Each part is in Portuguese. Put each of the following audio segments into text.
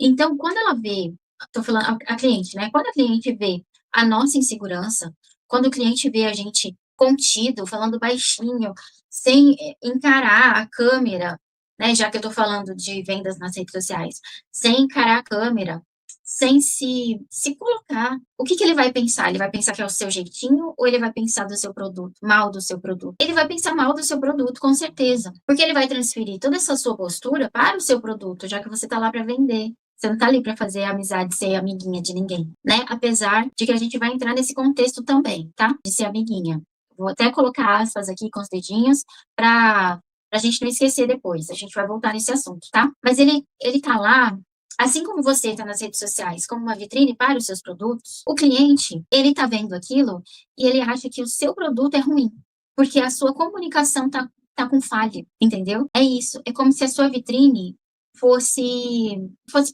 Então, quando ela vê, tô falando a cliente, né? Quando a cliente vê a nossa insegurança, quando o cliente vê a gente contido, falando baixinho, sem encarar a câmera, né? Já que eu tô falando de vendas nas redes sociais, sem encarar a câmera, sem se colocar. O que que ele vai pensar? Ele vai pensar que é o seu jeitinho ou ele vai pensar do seu produto, mal do seu produto? Ele vai pensar mal do seu produto, com certeza, porque ele vai transferir toda essa sua postura para o seu produto, já que você está lá para vender. Você não tá ali para fazer amizade, ser amiguinha de ninguém, né? Apesar de que a gente vai entrar nesse contexto também, tá? De ser amiguinha. Vou até colocar aspas aqui com os dedinhos para a gente não esquecer depois. A gente vai voltar nesse assunto, tá? Mas ele tá lá, assim como você está nas redes sociais, como uma vitrine para os seus produtos, o cliente, ele tá vendo aquilo e ele acha que o seu produto é ruim, porque a sua comunicação tá com falha, entendeu? É isso. É como se a sua vitrine fosse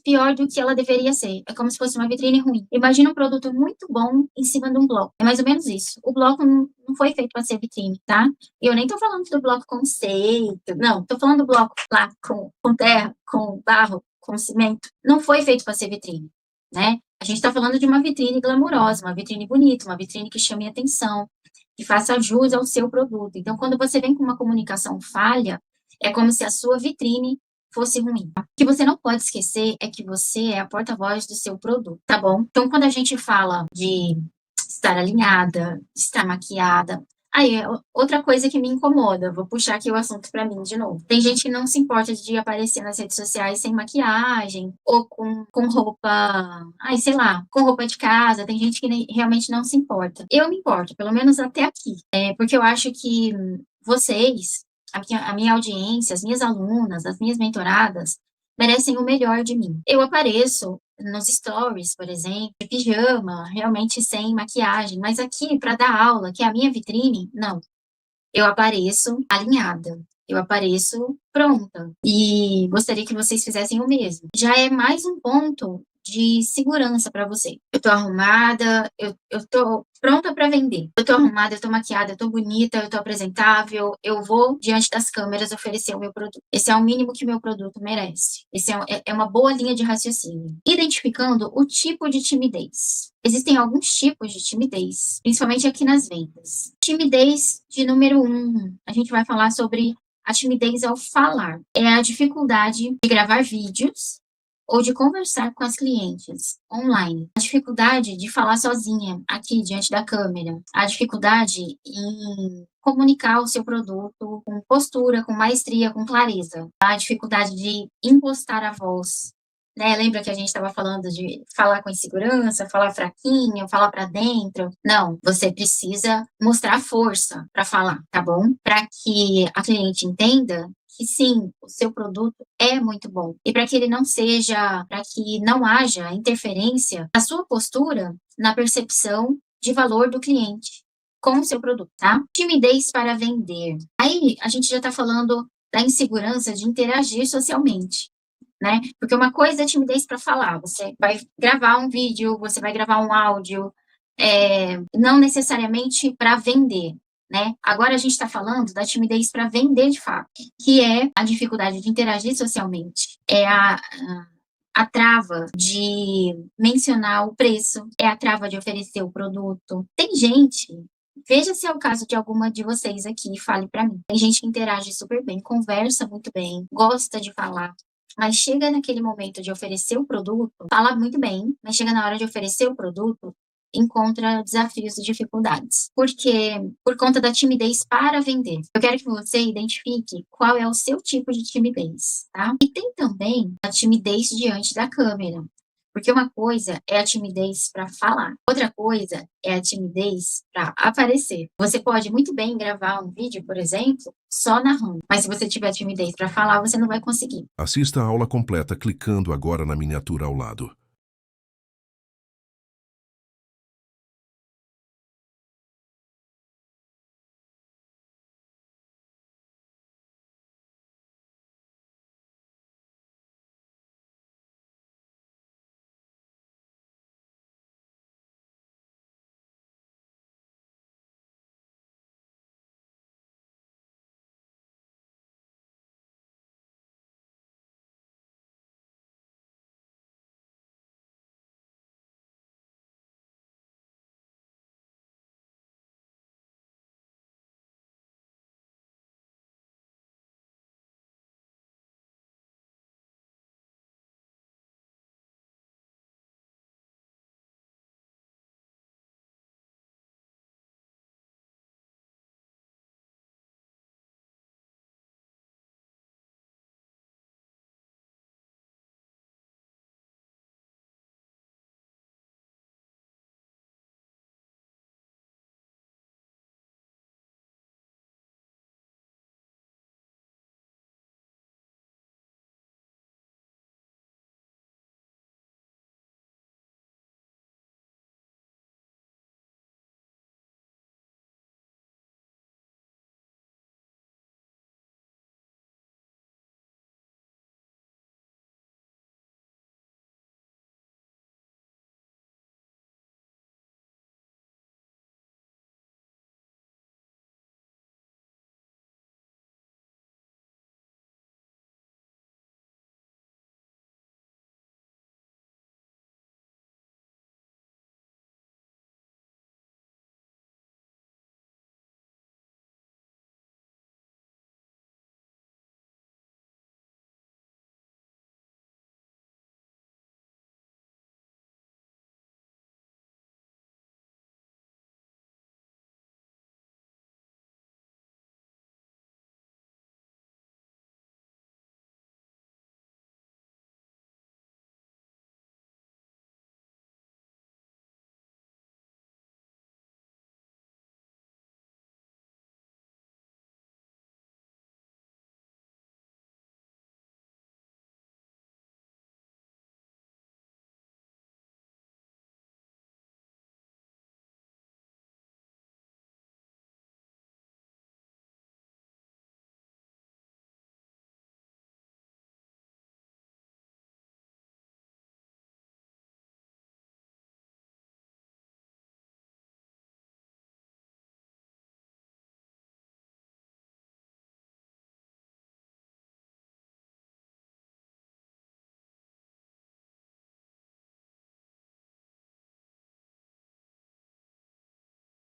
pior do que ela deveria ser. É como se fosse uma vitrine ruim. Imagina um produto muito bom em cima de um bloco. É mais ou menos isso. O bloco não foi feito para ser vitrine, tá? E eu nem tô falando do bloco conceito. Não, tô falando do bloco lá com terra, com barro, com cimento. Não foi feito para ser vitrine, né? A gente está falando de uma vitrine glamurosa, uma vitrine bonita, uma vitrine que chame atenção, que faça jus ao seu produto. Então, quando você vem com uma comunicação falha, é como se a sua vitrine fosse ruim. O que você não pode esquecer é que você é a porta-voz do seu produto, tá bom? Então, quando a gente fala de estar alinhada, de estar maquiada, aí é outra coisa que me incomoda, vou puxar aqui o assunto para mim de novo. Tem gente que não se importa de aparecer nas redes sociais sem maquiagem ou com roupa, ai, sei lá, com roupa de casa, tem gente que realmente não se importa. Eu me importo, pelo menos até aqui, porque eu acho que vocês a minha audiência, as minhas alunas, as minhas mentoradas, merecem o melhor de mim. Eu apareço nos stories, por exemplo, de pijama, realmente sem maquiagem, mas aqui, para dar aula, que é a minha vitrine, não. Eu apareço alinhada. Eu apareço pronta. E gostaria que vocês fizessem o mesmo. Já é mais um ponto de segurança para você. Eu tô arrumada, eu tô pronta para vender. Eu tô arrumada, eu tô maquiada, eu tô bonita, eu tô apresentável, eu vou diante das câmeras oferecer o meu produto. Esse é o mínimo que o meu produto merece. Esse é uma boa linha de raciocínio. Identificando o tipo de timidez. Existem alguns tipos de timidez, principalmente aqui nas vendas. Timidez de número 1, a gente vai falar sobre a timidez ao falar. É a dificuldade de gravar vídeos ou de conversar com as clientes online. A dificuldade de falar sozinha aqui diante da câmera. A dificuldade em comunicar o seu produto com postura, com maestria, com clareza. A dificuldade de impostar a voz. Né? Lembra que a gente estava falando de falar com insegurança, falar fraquinho, falar para dentro? Não, você precisa mostrar força para falar, tá bom? Para que a cliente entenda que sim, o seu produto é muito bom. E para que ele não seja, para que não haja interferência na sua postura na percepção de valor do cliente com o seu produto, tá? Timidez para vender. Aí a gente já está falando da insegurança de interagir socialmente. Né? Porque uma coisa é timidez para falar, você vai gravar um vídeo, você vai gravar um áudio, não necessariamente para vender, né? Agora a gente está falando da timidez para vender de fato, que é a dificuldade de interagir socialmente, é a trava de mencionar o preço, é a trava de oferecer o produto. Tem gente, veja se é o caso de alguma de vocês aqui, e fale para mim. Tem gente que interage super bem, conversa muito bem, gosta de falar, mas chega naquele momento de oferecer o produto, fala muito bem, mas chega na hora de oferecer o produto, encontra desafios e dificuldades. Porque por conta da timidez para vender. Eu quero que você identifique qual é o seu tipo de timidez, tá? E tem também a timidez diante da câmera. Porque uma coisa é a timidez para falar, outra coisa é a timidez para aparecer. Você pode muito bem gravar um vídeo, por exemplo, só narrando, mas se você tiver timidez para falar, você não vai conseguir. Assista a aula completa clicando agora na miniatura ao lado.